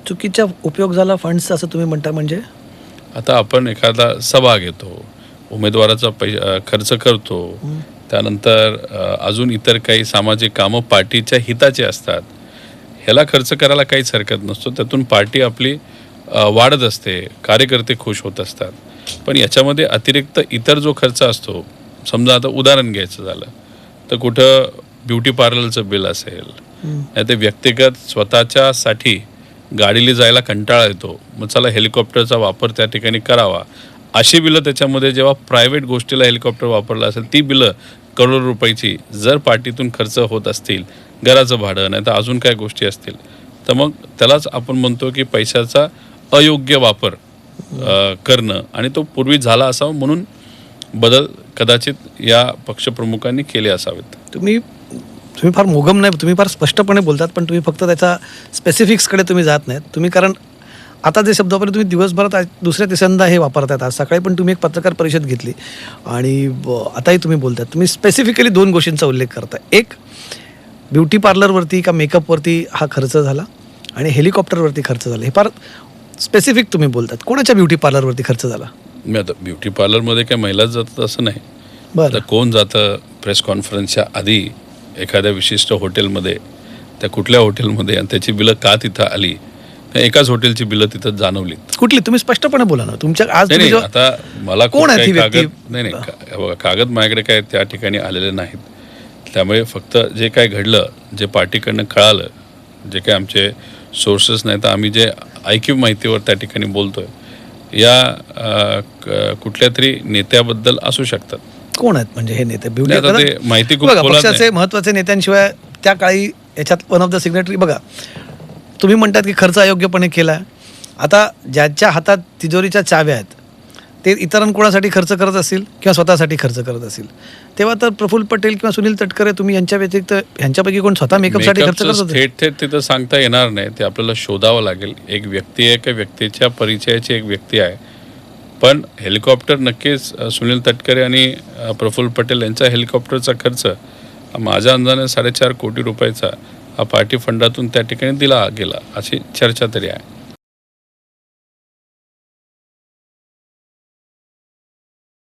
चुकीचा उपयोग झाला फंड्स असं तुम्ही म्हणता म्हणजे? आता आपण एखादा सभा घेतो, उमेदवाराचा खर्च करतो, त्यानंतर अजून इतर काही सामाजिक कामं पार्टीच्या हिताचे असतात. ह्याला खर्च करायला काहीच हरकत नसतो. त्यातून पार्टी आपली वाढत असते, कार्यकर्ते खुश होत असतात. पण याच्यामध्ये अतिरिक्त इतर जो खर्च असतो, समजा आता उदाहरण घ्यायचं झालं तर कुठं ब्युटी पार्लरचं बिल असेल, नाही तर व्यक्तिगत स्वतःच्यासाठी गाडीला जायला कंटाळा येतो, मग चला हेलिकॉप्टरचा वापर त्या ठिकाणी करावा, अशी बिलं त्याच्यामध्ये जेव्हा प्रायव्हेट गोष्टीला हेलिकॉप्टर वापरलं असेल ती बिलं करोड रुपयाची जर पार्टीतून खर्च होत असतील, घराचं भाडं नाही तर अजून काय गोष्टी असतील, तर मग त्यालाच आपण म्हणतो की पैशाचा अयोग्य वापर करणं, आणि तो पूर्वी झाला असावा म्हणून बदल कदाचित या पक्षप्रमुखांनी केले असावेत. तुम्ही फार मोगम नाही, तुम्ही फार स्पष्टपणे बोलतात, पण तुम्ही फक्त त्याच्या स्पेसिफिक्सकडे तुम्ही जात नाहीत. तुम्ही कारण आता जे शब्द वापरले तुम्ही दिवसभरात दुसऱ्या तिसऱ्यांदा हे वापरतात. आज सकाळी पण तुम्ही एक पत्रकार परिषद घेतली आणि आताही तुम्ही बोलतात. तुम्ही स्पेसिफिकली 2 गोष्टींचा उल्लेख करता. एक, ब्युटी पार्लरवरती का मेकअपवरती हा खर्च झाला आणि हेलिकॉप्टरवरती खर्च झाला. हे फार स्पेसिफिक तुम्ही बोलतात. कोणाच्या ब्युटी पार्लरवरती खर्च झाला? मी आता ब्युटी पार्लरमध्ये काय महिलाच जातात असं नाही. बरं, कोण जातं प्रेस कॉन्फरन्सच्या आधी एखाद्या विशिष्ट हॉटेलमध्ये, त्या कुठल्या हॉटेलमध्ये, आणि त्याची बिलं का तिथं आली, एकाच हॉटेलची बिलं तिथं जाणवली. कुठली? तुम्ही स्पष्टपणे बोला ना. तुमच्या आज नाही, आता मला कोण आहे ती व्यक्ती? नाही बघा, कागद माझ्याकडे काय त्या ठिकाणी आलेले नाहीत. त्यामुळे फक्त जे काय घडलं, जे पार्टीकडनं कळालं, जे काय आमचे सोर्सेस नाही तर आम्ही जे ऐकीव माहितीवर त्या ठिकाणी बोलतोय, या कुठल्या तरी नेत्याबद्दल असू शकतात. कोण आहेत म्हणजे हे नेते? ते माहिती खूप बघा, खोलात पक्षाचे नाही. महत्त्वाचे नेत्यांशिवाय त्या काळी याच्यात वन ऑफ द सिग्नेटरी. बघा, तुम्ही म्हणतात की खर्च अयोग्यपणे केला. आता ज्याच्या हातात तिजोरीच्या चाव्या आहेत ते इतरांकोणासाठी खर्च करत असतील किंवा स्वतःसाठी खर्च करत असतील, तेव्हा तर प्रफुल्ल पटेल किंवा सुनील तटकरे, तुम्ही यांच्या व्यतिरिक्त ह्यांच्यापैकी कोण स्वतः मेकअपसाठी खर्च करत होते? थेट तिथं सांगता येणार नाही. ते आपल्याला शोधावं लागेल. एक व्यक्ती आहे, एका व्यक्तीच्या परिचयाची एक व्यक्ती आहे. पण हेलिकॉप्टर नक्कीच सुनील तटकरे आणि प्रफुल्ल पटेल यांचा हेलिकॉप्टरचा खर्च माझ्या अंदाजाने 4.5 कोटी रुपयाचा हा पार्टी फंडातून त्या ठिकाणी दिला गेला अशी चर्चा तरी आहे.